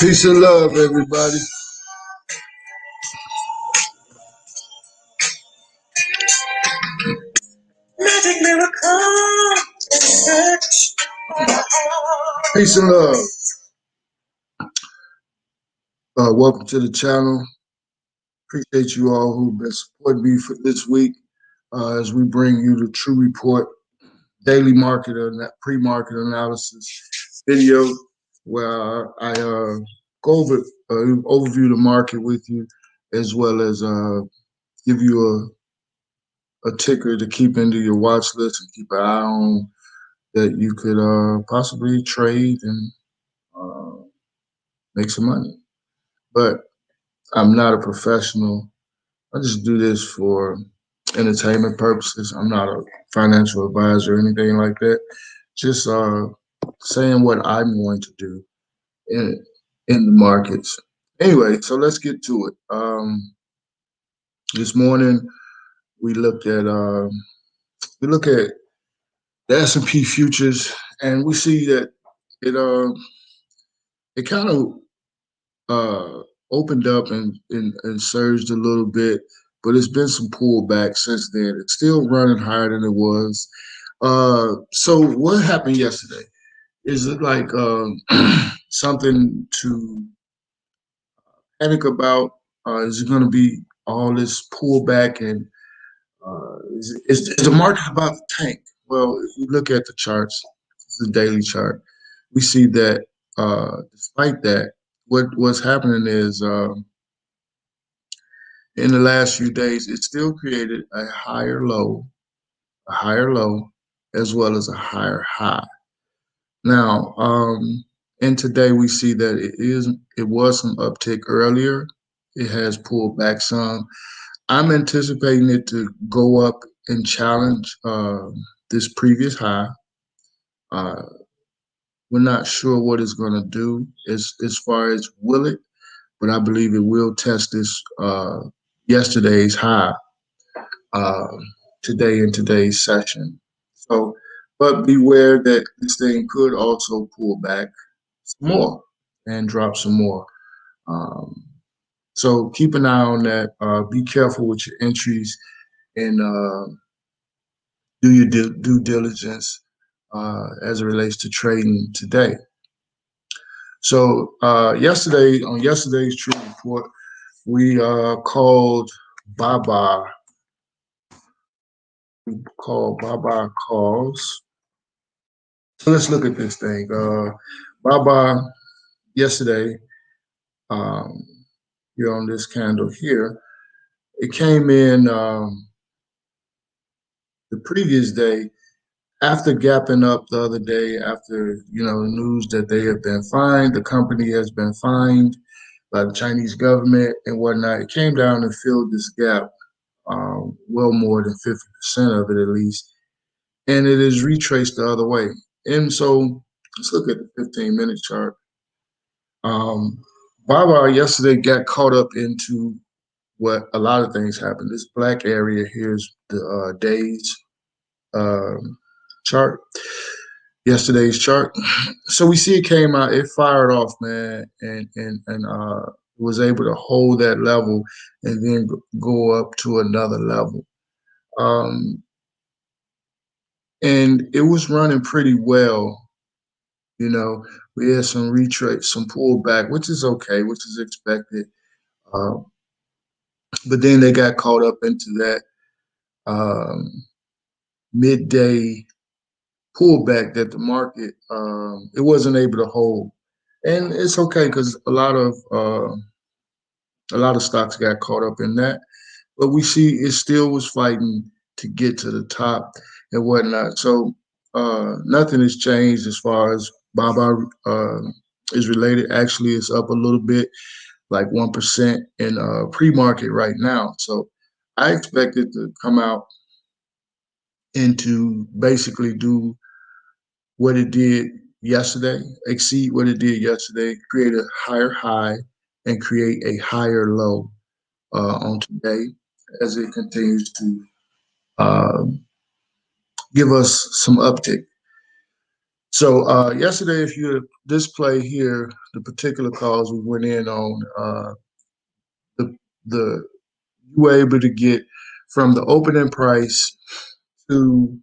Peace and love, everybody. Magic miracle. Peace and love. Welcome to the channel. Appreciate you all who've been supporting me for this week as we bring you the TRU Report daily market and pre-market analysis video where I go over overview the market with you as well as give you a ticker to keep into your watch list and keep an eye on that you could possibly trade and make some money. But I'm not a professional. I just do this for entertainment purposes. I'm not a financial advisor or anything like that. Just saying what I'm going to do in the markets. Anyway, so let's get to it. This morning we look at the S&P futures, and we see that it kind of opened up and surged a little bit, but it's been some pullback since then. It's still running higher than it was. So what happened yesterday? Is it like something to panic about? Is it going to be all this pullback and is the market about to tank? Well, if we look at the charts, the daily chart, we see that despite that, what's happening is in the last few days, it still created a higher low, as well as a higher high. Now, and today we see that it was some uptick earlier. It has pulled back some. I'm anticipating it to go up and challenge this previous high. We're not sure what it's going to do as far as will it, but I believe it will test this yesterday's high today in today's session. So, but beware that this thing could also pull back some more and drop some more. So keep an eye on that. Be careful with your entries and do your due diligence as it relates to trading today. So yesterday, on yesterday's TRU Report, we called Baba. We called Baba calls. So let's look at this thing. Baba yesterday, here on this candle here, it came in the previous day after gapping up the other day after news that they have been fined. The company has been fined by the Chinese government and whatnot. It came down and filled this gap, well more than 50% of it at least, and it is retraced the other way. And so let's look at the 15-minute chart. Baba yesterday got caught up into what a lot of things happened. This black area here is the days chart, yesterday's chart. So we see it came out, it fired off, man, and was able to hold that level and then go up to another level. And it was running pretty well. We had some retrace, some pullback, which is okay, which is expected. But then they got caught up into that midday pullback that the market it wasn't able to hold, and it's okay because a lot of stocks got caught up in that. But we see it still was fighting to get to the top and whatnot. So nothing has changed as far as Baba is related. Actually, it's up a little bit, like 1% in pre-market right now. So I expect it to come out and to basically do what it did yesterday, exceed what it did yesterday, create a higher high and create a higher low on today as it continues to give us some uptick. So yesterday, if you display here, the particular calls we went in on, the the you were able to get from the opening price to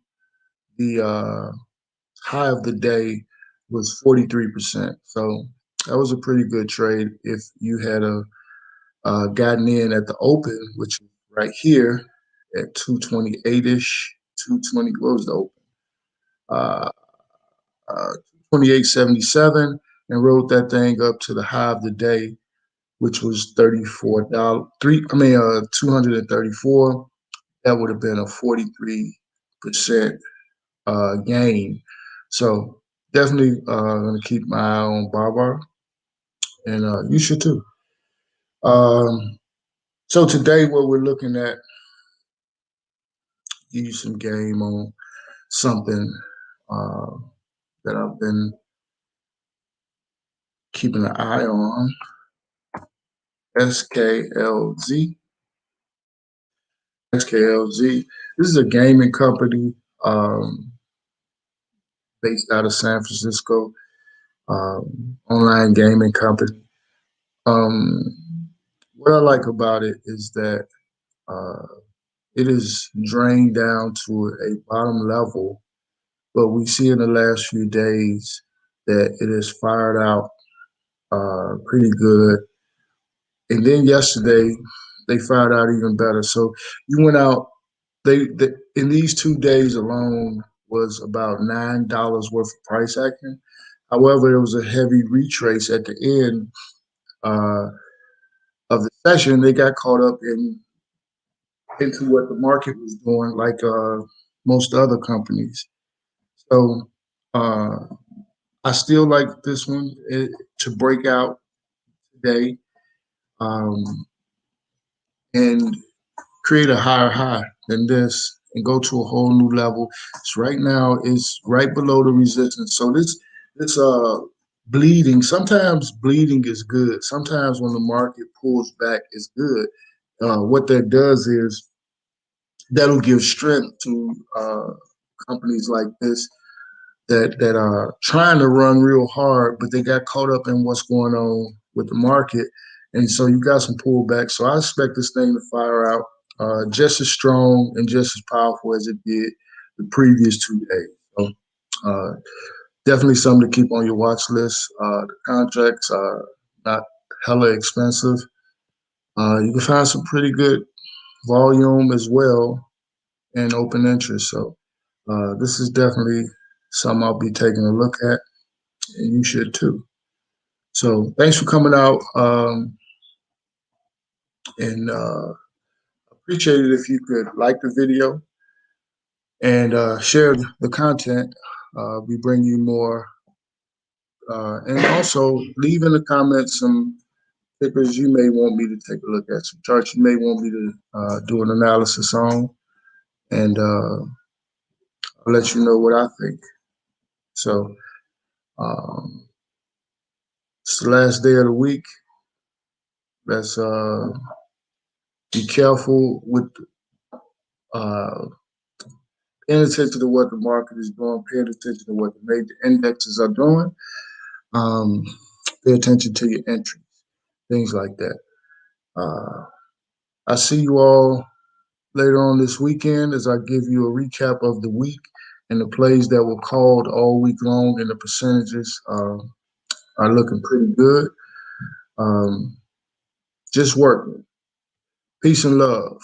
the high of the day was 43%. So that was a pretty good trade if you had gotten in at the open, which is right here at 228-ish, 220. What was the open? Uh, 28.77, and rode that thing up to the high of the day, which was $34. 234. That would have been a 43% gain. So definitely gonna keep my eye on Baba, and you should too. Um, so today, what we're looking at, use some game on something uh, that I've been keeping an eye on. SKLZ. SKLZ. This is a gaming company um, based out of San Francisco. Online gaming company. Um, what I like about it is that uh, it is drained down to a bottom level, but we see in the last few days that it has fired out pretty good. And then yesterday, they fired out even better. So you went out. They in these 2 days alone was about $9 worth of price action. However, there was a heavy retrace at the end uh, of the session. They got caught up into what the market was doing, like most other companies. So uh, I still like this one to break out today um, and create a higher high than this and go to a whole new level. So right now it's right below the resistance. So this bleeding, sometimes bleeding is good. Sometimes when the market pulls back is good. What that does is that'll give strength to companies like this that are trying to run real hard, but they got caught up in what's going on with the market, and so you got some pullback. So I expect this thing to fire out just as strong and just as powerful as it did the previous 2 days. So uh, definitely something to keep on your watch list. The contracts are not hella expensive. You can find some pretty good volume as well and open interest. So this is definitely something I'll be taking a look at, and you should too. So thanks for coming out, and appreciate it if you could like the video and share the content. We bring you more, and also leave in the comments some papers you may want me to take a look at, some charts you may want me to do an analysis on, and I'll let you know what I think. So um, it's the last day of the week. Let's be careful with uh, paying attention to what the market is doing, paying attention to what the major indexes are doing. Um, Pay attention to your entries, things like that. Uh, I see you all later on this weekend as I give you a recap of the week and the plays that were called all week long, and the percentages are looking pretty good. Um, just working. Peace and love.